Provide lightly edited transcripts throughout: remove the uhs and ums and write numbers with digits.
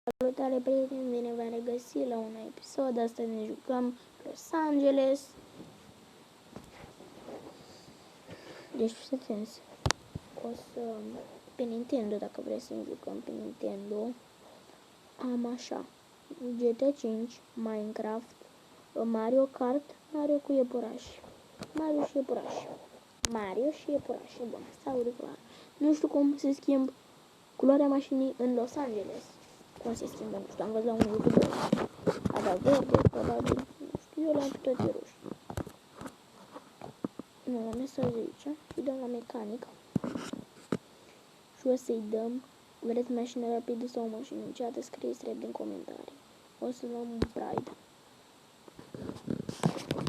Salutare prieteni, bine v-am regăsit la un episod. Astăzi ne jucăm Los Angeles. Deci să țineți, o să pe Nintendo, dacă vreți să ne jucăm pe Nintendo. Am așa GTA 5, Minecraft, Mario Kart, Mario cu iepurași. Mario și iepurași. Bun, asta aude clar. Nu știu cum se schimb culoarea mașinii în Los Angeles. Cum se schimbă, nu știu, am văzut la un YouTube. A dat verde, probabil, nu știu, eu le-am pe toate roșii. Nu, la mesaj aici și dăm la mecanic. Și o să-i dăm, vreți mașină rapidă sau o mașină înceată, scrieți rep din comentarii. O să luăm un Pride.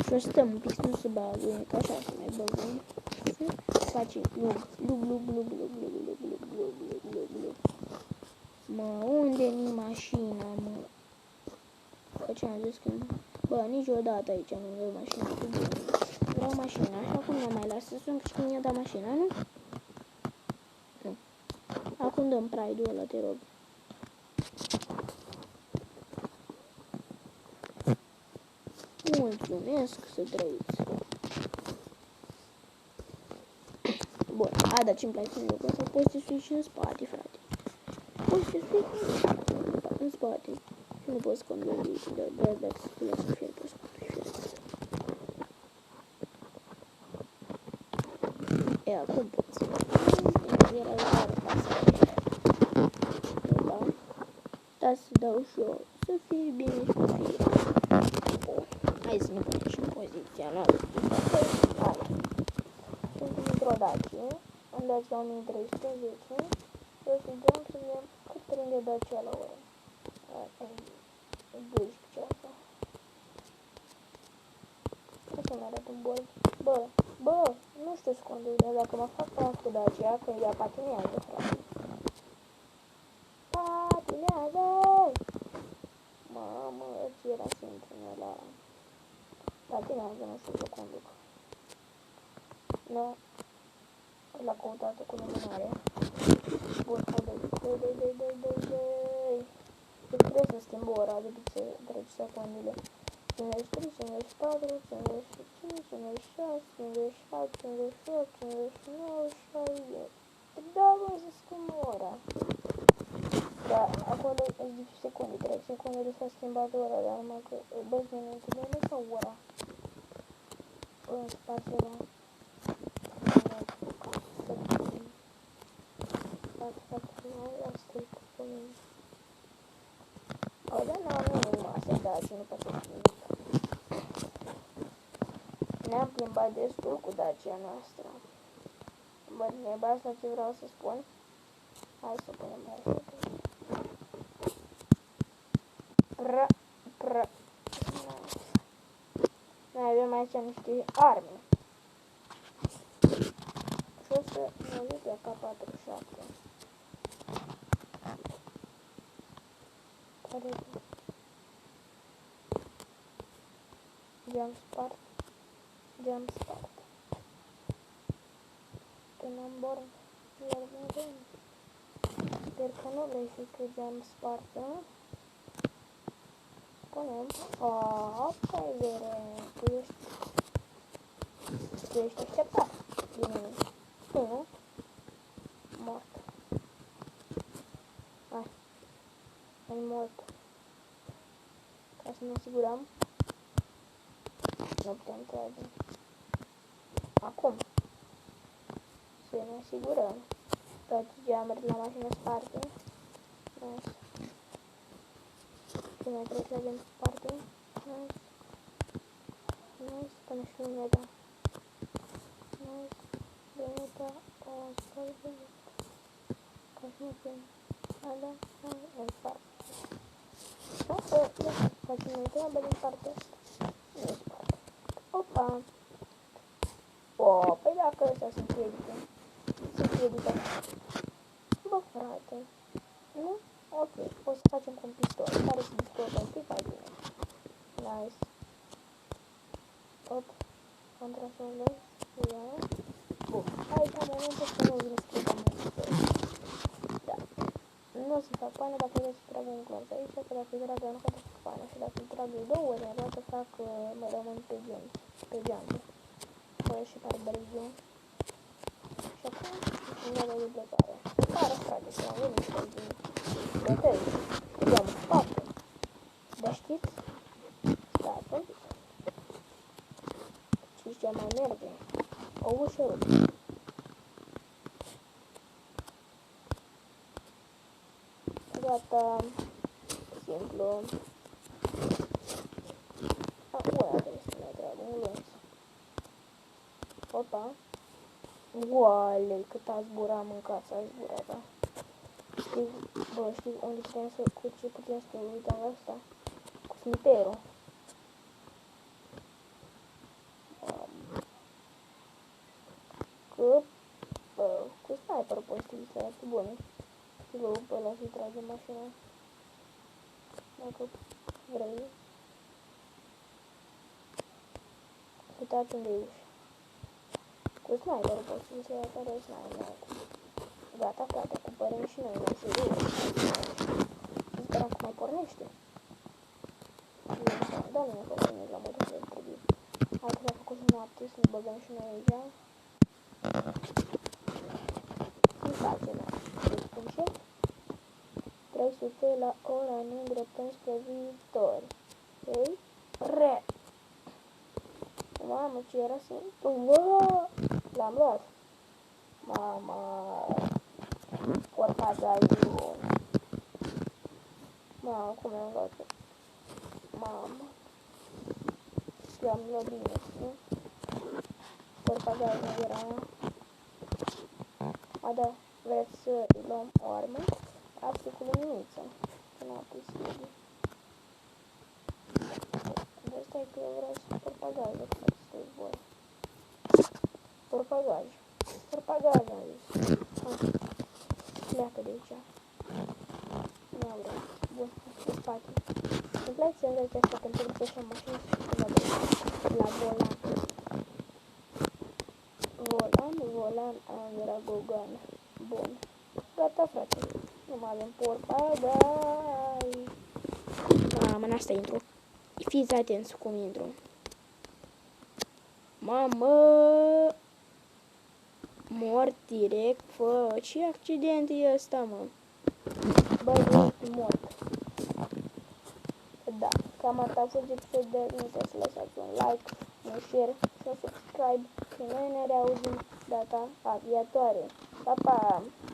Și o să stăm un pic să nu se bagă, că așa să mai băgăm. Facem lug. Mă, unde-i mașina, mă? Că ce am zis că nu? Bă, niciodată aici nu vreau mașina cu bine. Vreau mașina, așa cum nu mai las să sun și când i-a dat mașina, nu? Nu. Acum dăm Pride-ul ăla, te rog. Mulțumesc să trăiți. Bun, dar ce-mi place să joc ăsta, poți să sui și în spate, frate. Poți să sui în spate. Și nu poți conduci, dar să spune să fie, poți conduci. E, acum poți. Era doar pasare. Da, să dau și eu. Să fie bine și să fie. Hai să ne punem și în poziția noastră. Hai. Sunt într-o Dacia. Am dat la 1310. Și o să dăm să vedem cât prinde Dacia la oră. 12 asta. Hai să-mi arăt un bol. Bă, nu știu să conduc, dar dacă mă fac praf cu Dacia, că ea patinează, frate. Patinează! Mamă, ce era să intru în ăla. Patinează, nu știu să conduc. Nu. L-a căutat cu lumânare. Bun, dă-i. Deci trebuie să schimb ora de să treci secundele. 53, 54, 55, 56, 57, 58, 59, 60. Da, voi să schimb ora. Da, acolo e 10 secunde, 3 secunde s-a schimbat ora, dar numai că băzi minutele nu sau ora. În spațiul ăla. Asta e cu mine. O, dar nu m-a setat și nu poate să nimic. Ne-am plimbat destul cu Dacia noastră. Bă, neba asta ce vreau să spun. Hai să punem asta. Noi avem aici niște arme. Și o să ne uit pe AK-47. Care e? Jump spart. Că n-am born. Iar vedem. Sper că nu vrei să scrii jump spart, nu? Punem. Asta e vere. Tu ești așteptat. Bine. Tu, nu? Mort. Hai. Ai mort. Ca să ne asigurăm. Nu putem trage. Acum. Să ne asigurăm. Toate geamurile la mașină sparte. Nice. Și mai trebuie să avem sparte. Nice. Până și lumeta. Nice. Lumeta. O sparte. Ca și nu fim. Ada. În sparte. Facem noi treaba din partea asta. Nu e spate. Opa! Păi dacă ăsta se împiedică. Bă, frate. Nu? Ok. O să facem cu un pistol. Care să distortă un pic mai bine. Nice. Op. Am tras un lăs. Ia. Bun. Aici am momentul să nu vin schimbăm un pistol. Da. nu o să fac pană dacă vreau să trag un glonț aici, că dacă îi trag nu fac pană și dacă îi trag de 2 ori, vreau să fac, mă rămân pe geantă. Fără și barbariu. Și acum îmi dau de dublătoare. Pară, frate, că am venit să-i dublătez. Dăm în spate. Dar știți? Da, pentru și ce mai merge. O ușor. Gata. Simplu. Ăla trebuie să mai trag un lăs. Opa. Oale, cât a zburat, mâncați, a zburat, da. Știi unde putem să, cu ce putem să uităm la asta? Cu sniperul. Cu sniperul poți știi să arăți bune. Și vă pe ăla să-i trage mașina. Dacă vrei. Uitați unde e ușa. Cu sniperul poți să se apare sniper. Gata, frate, cumpărăm și noi la serie. Să sperăm că mai pornește. Da, nu ne pornește la modul că trebuie. Hai că s-a făcut noapte, să ne băgăm și noi aici. Și facem. Deci încep. 300 la ora, ne îndreptăm spre viitor. Ok? Re! Mamă, ce era simplu. L-am luat. Mama. Portagaiul. Mamă, cum am luat? Mamă. L-am luat bine, nu? Portagaiul nu era. A, da. Vreți să îi luăm o armă? Asta cu luminiță. Că nu a posibil. Dar stai că eu vreau să portagaj, de fapt, să-i voi. Portagaj. Portagaj, am zis. Pleacă de aici. Nu vreau. Bun, în spate. Îmi place să înveți asta pentru că așa mașină și la volan. Volan, era Gogan. Bun. Gata, frate. Nu mai avem portagai. Mamă, n-asta intru. Fiți atenți cum intru. Mamă! Mort direct, fă. Ce accident e ăsta, mă? Băi, ești mort. Da, cam atât a fost episodul. Nu uitați să lăsați un like, un share și un subscribe. Și noi ne reauzim data viitoare. Pa, pa!